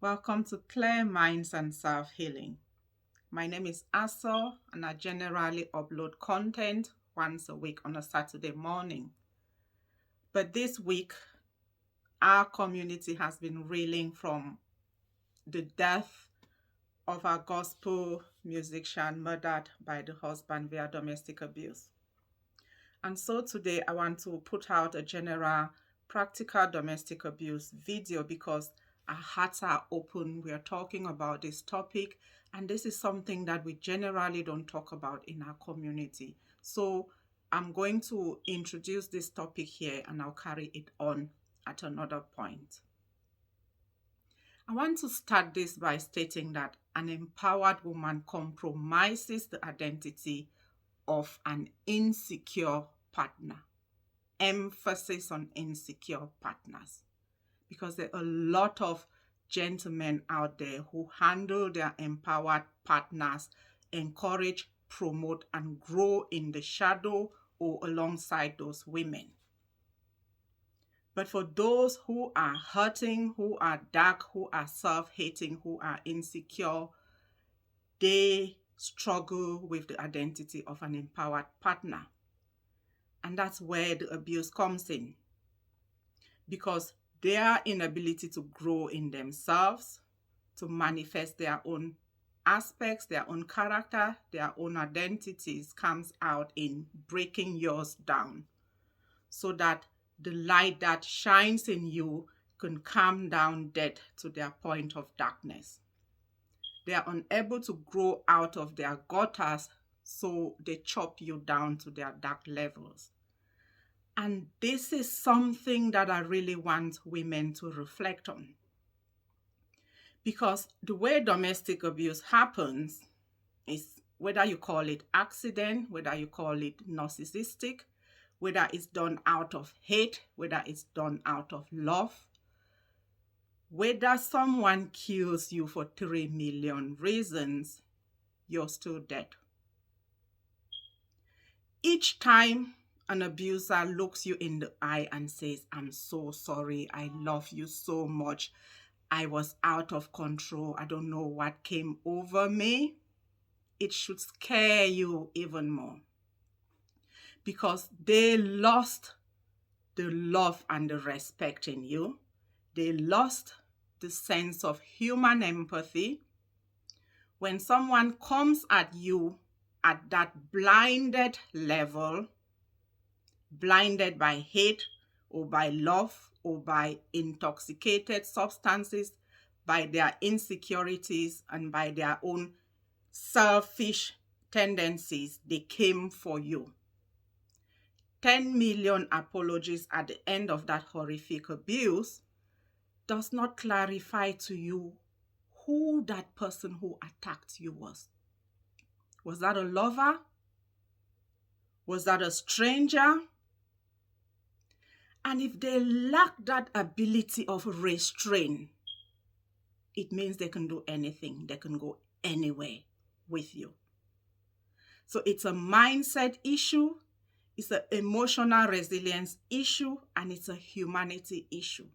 Welcome to Clear Minds and Self Healing. My name is Aso, and I generally upload content once a week on a Saturday morning. But this week, our community has been reeling from the death of our gospel musician murdered by the husband via domestic abuse. And so today, I want to put out a general practical domestic abuse video because our hearts are open. We are talking about this topic, and this is something that we generally don't talk about in our community. So I'm going to introduce this topic here, and I'll carry it on at another point. I want to start this by stating that an empowered woman compromises the identity of an insecure partner. Emphasis on insecure partners, because there are a lot of gentlemen out there who handle their empowered partners, encourage, promote, and grow in the shadow or alongside those women. But for those who are hurting, who are dark, who are self-hating, who are insecure, they struggle with the identity of an empowered partner. And that's where the abuse comes in. Because their inability to grow in themselves, to manifest their own aspects, their own character, their own identities, comes out in breaking yours down, so that the light that shines in you can calm down dead to their point of darkness. They are unable to grow out of their gutters, so they chop you down to their dark levels. And this is something that I really want women to reflect on. Because the way domestic abuse happens is, whether you call it accident, whether you call it narcissistic, whether it's done out of hate, whether it's done out of love, whether someone kills you for 3 million reasons, you're still dead. Each time an abuser looks you in the eye and says, "I'm so sorry, I love you so much, I was out of control, I don't know what came over me," it should scare you even more. Because they lost the love and the respect in you. They lost the sense of human empathy. When someone comes at you at that blinded level, blinded by hate or by love or by intoxicated substances, by their insecurities and by their own selfish tendencies, they came for you. 10 million apologies at the end of that horrific abuse does not clarify to you who that person who attacked you was. Was that a lover? Was that a stranger? And if they lack that ability of restraint, it means they can do anything. They can go anywhere with you. So it's a mindset issue, it's an emotional resilience issue, and it's a humanity issue.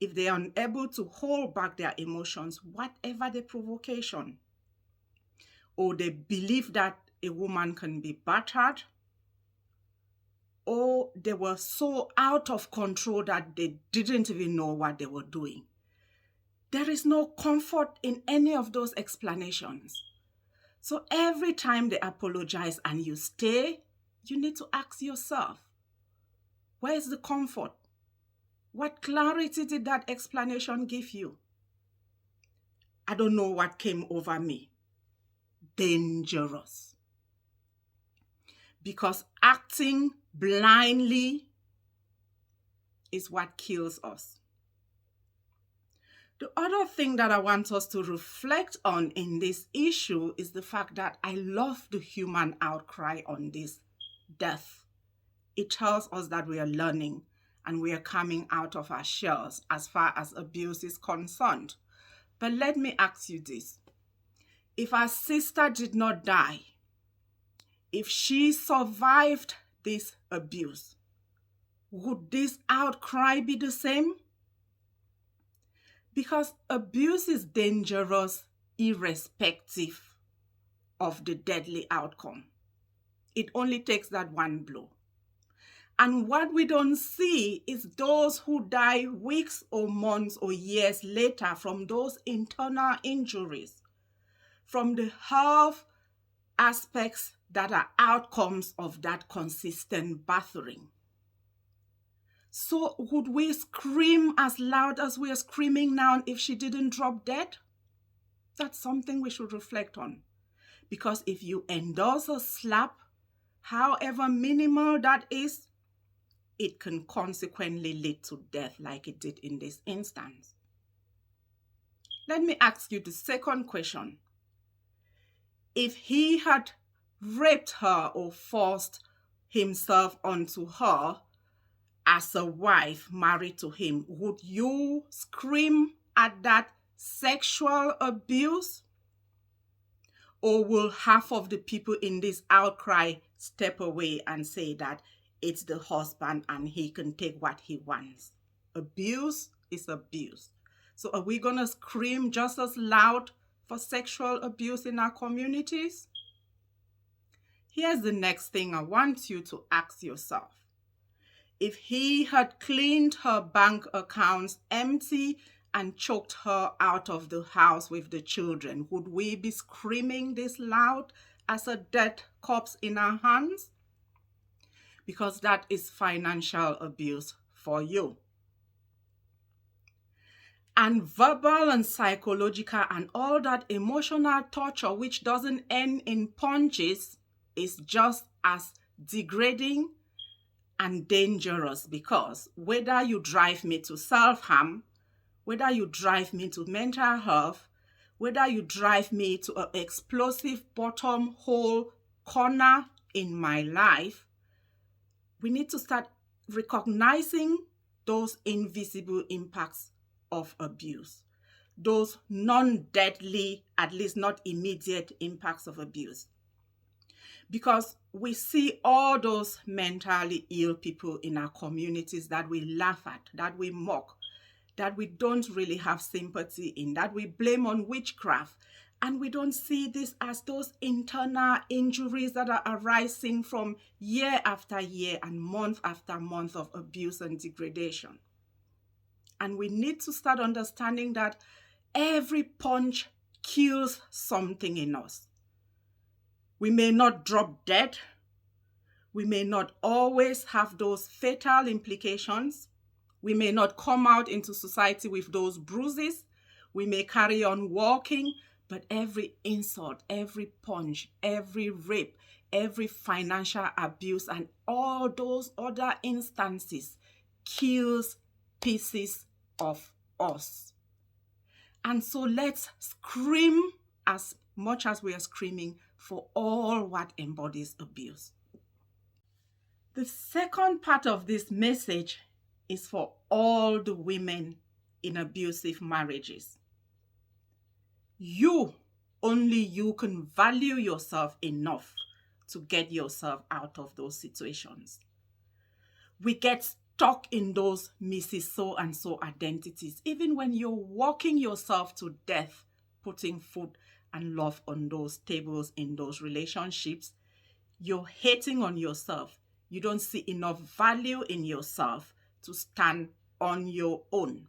If they are unable to hold back their emotions, whatever the provocation, or they believe that a woman can be battered, or they were so out of control that they didn't even know what they were doing, there is no comfort in any of those explanations. So every time they apologize and you stay, you need to ask yourself, where is the comfort? What clarity did that explanation give you? I don't know what came over me. Dangerous. Because acting blindly is what kills us. The other thing that I want us to reflect on in this issue is the fact that I love the human outcry on this death. It tells us that we are learning and we are coming out of our shells as far as abuse is concerned. But let me ask you this. If our sister did not die, if she survived this abuse, would this outcry be the same? Because abuse is dangerous irrespective of the deadly outcome. It only takes that one blow. And what we don't see is those who die weeks or months or years later from those internal injuries, from the health aspects that are outcomes of that consistent battering. So would we scream as loud as we are screaming now if she didn't drop dead? That's something we should reflect on. Because if you endorse a slap, however minimal that is, it can consequently lead to death like it did in this instance. Let me ask you the second question. If he had raped her or forced himself onto her as a wife married to him, would you scream at that sexual abuse? Or will half of the people in this outcry step away and say that it's the husband and he can take what he wants? Abuse is abuse. So are we going to scream just as loud for sexual abuse in our communities? Here's the next thing I want you to ask yourself. If he had cleaned her bank accounts empty and choked her out of the house with the children, would we be screaming this loud as a dead corpse in our hands? Because that is financial abuse for you. And verbal and psychological and all that emotional torture, which doesn't end in punches, is just as degrading and dangerous, because whether you drive me to self-harm, whether you drive me to mental health, whether you drive me to an explosive bottom hole corner in my life, we need to start recognizing those invisible impacts of abuse, those non-deadly, at least not immediate impacts of abuse. Because we see all those mentally ill people in our communities that we laugh at, that we mock, that we don't really have sympathy in, that we blame on witchcraft. And we don't see this as those internal injuries that are arising from year after year and month after month of abuse and degradation. And we need to start understanding that every punch kills something in us. We may not drop dead. We may not always have those fatal implications. We may not come out into society with those bruises. We may carry on walking, but every insult, every punch, every rape, every financial abuse, and all those other instances kills pieces of us. And so let's scream as much as we are screaming for all what embodies abuse. The second part of this message is for all the women in abusive marriages. You, only you can value yourself enough to get yourself out of those situations. We get stuck in those Mrs. So-and-so identities, even when you're walking yourself to death, putting food and love on those tables in those relationships. You're hating on yourself. You don't see enough value in yourself to stand on your own.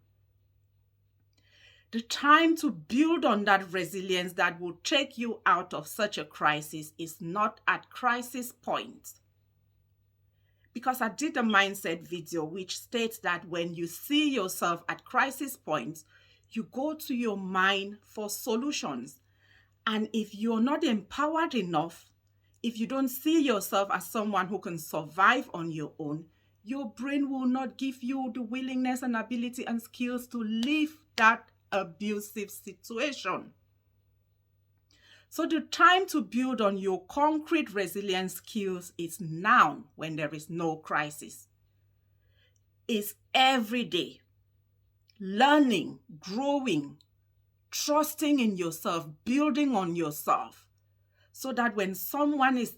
The time to build on that resilience that will take you out of such a crisis is not at crisis point. Because I did a mindset video which states that when you see yourself at crisis points, you go to your mind for solutions. And if you're not empowered enough, if you don't see yourself as someone who can survive on your own, your brain will not give you the willingness and ability and skills to leave that abusive situation. So the time to build on your concrete resilience skills is now, when there is no crisis. It's every day. Learning, growing, trusting in yourself, building on yourself, so that when someone is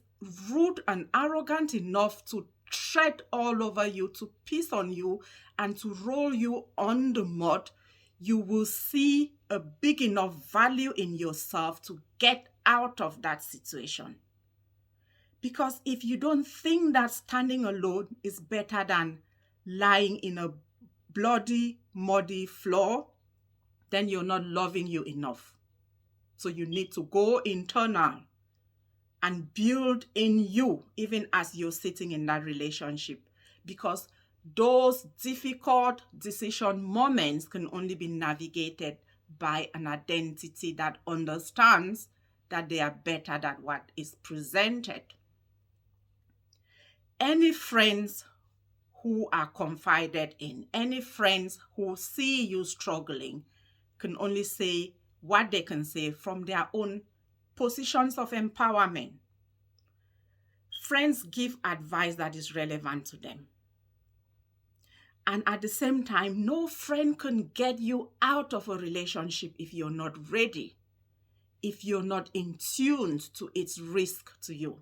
rude and arrogant enough to tread all over you, to piss on you, and to roll you on the mud, you will see a big enough value in yourself to get out of that situation. Because if you don't think that standing alone is better than lying in a bloody, muddy floor, then you're not loving you enough. So you need to go internal and build in you, even as you're sitting in that relationship. Because those difficult decision moments can only be navigated by an identity that understands that they are better than what is presented. Any friends who are confided in, any friends who see you struggling, can only say what they can say from their own positions of empowerment. Friends give advice that is relevant to them. And at the same time, no friend can get you out of a relationship if you're not ready, if you're not in tune to its risk to you,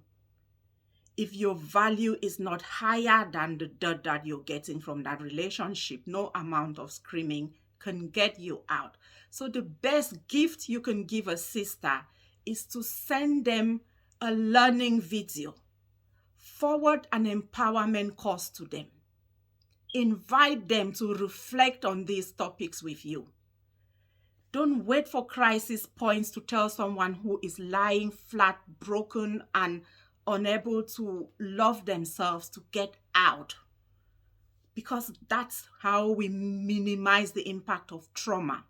if your value is not higher than the dirt that you're getting from that relationship. No amount of screaming can get you out. So the best gift you can give a sister is to send them a learning video. Forward an empowerment course to them. Invite them to reflect on these topics with you. Don't wait for crisis points to tell someone who is lying flat, broken, and unable to love themselves to get out. Because that's how we minimize the impact of trauma.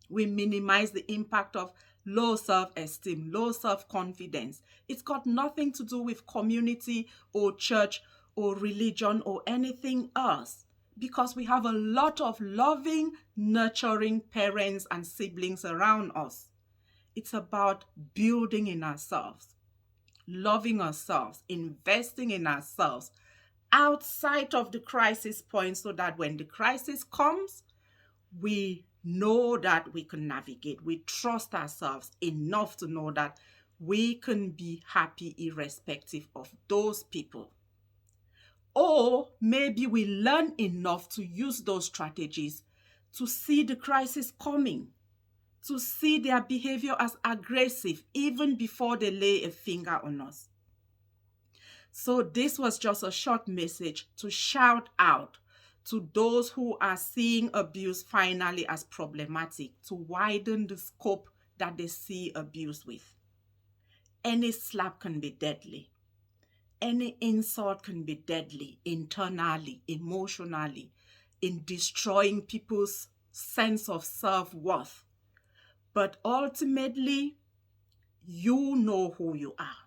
We minimize the impact of low self-esteem, low self-confidence. It's got nothing to do with community or church or religion or anything else, because we have a lot of loving, nurturing parents and siblings around us. It's about building in ourselves, loving ourselves, investing in ourselves outside of the crisis point, so that when the crisis comes, we know that we can navigate. We trust ourselves enough to know that we can be happy irrespective of those people. Or maybe we learn enough to use those strategies to see the crisis coming, to see their behavior as aggressive even before they lay a finger on us. So this was just a short message to shout out to those who are seeing abuse finally as problematic, to widen the scope that they see abuse with. Any slap can be deadly. Any insult can be deadly internally, emotionally, in destroying people's sense of self-worth. But ultimately, you know who you are.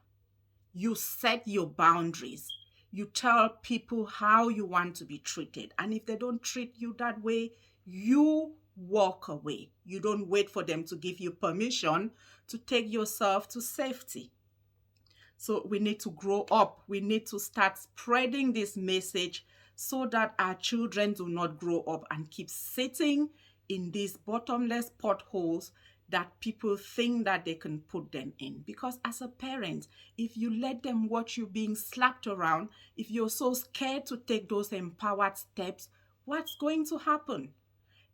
You set your boundaries. You tell people how you want to be treated. And if they don't treat you that way, you walk away. You don't wait for them to give you permission to take yourself to safety. So we need to grow up. We need to start spreading this message so that our children do not grow up and keep sitting in these bottomless potholes that people think that they can put them in. Because as a parent, if you let them watch you being slapped around, if you're so scared to take those empowered steps, what's going to happen?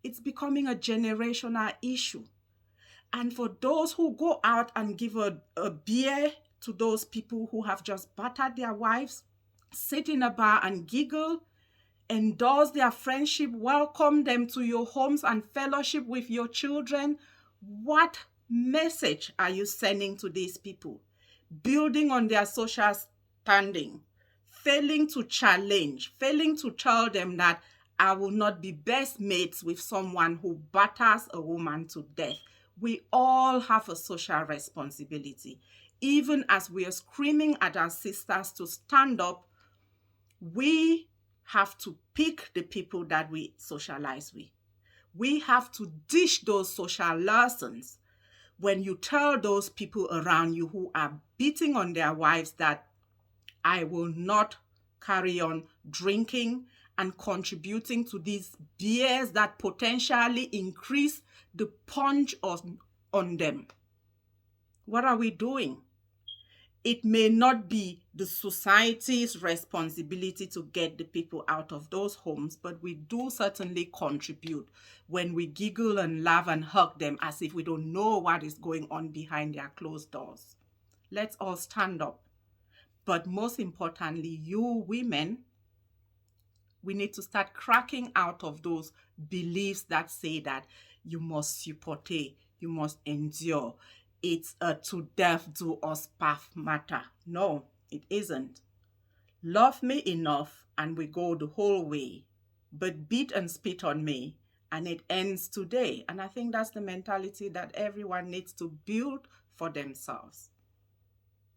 It's becoming a generational issue. And for those who go out and give a beer to those people who have just battered their wives, sit in a bar and giggle, endorse their friendship, welcome them to your homes and fellowship with your children, what message are you sending to these people? Building on their social standing, failing to challenge, failing to tell them that I will not be best mates with someone who batters a woman to death. We all have a social responsibility. Even as we are screaming at our sisters to stand up, we have to pick the people that we socialize with. We have to dish those social lessons. When you tell those people around you who are beating on their wives that I will not carry on drinking and contributing to these beers that potentially increase the punch on them. What are we doing? It may not be the society's responsibility to get the people out of those homes, but we do certainly contribute when we giggle and laugh and hug them as if we don't know what is going on behind their closed doors. Let's all stand up. But most importantly, you women, we need to start cracking out of those beliefs that say that you must supporte, you must endure. It's a to death do us path matter. No, it isn't. Love me enough and we go the whole way, but beat and spit on me and it ends today. And I think that's the mentality that everyone needs to build for themselves.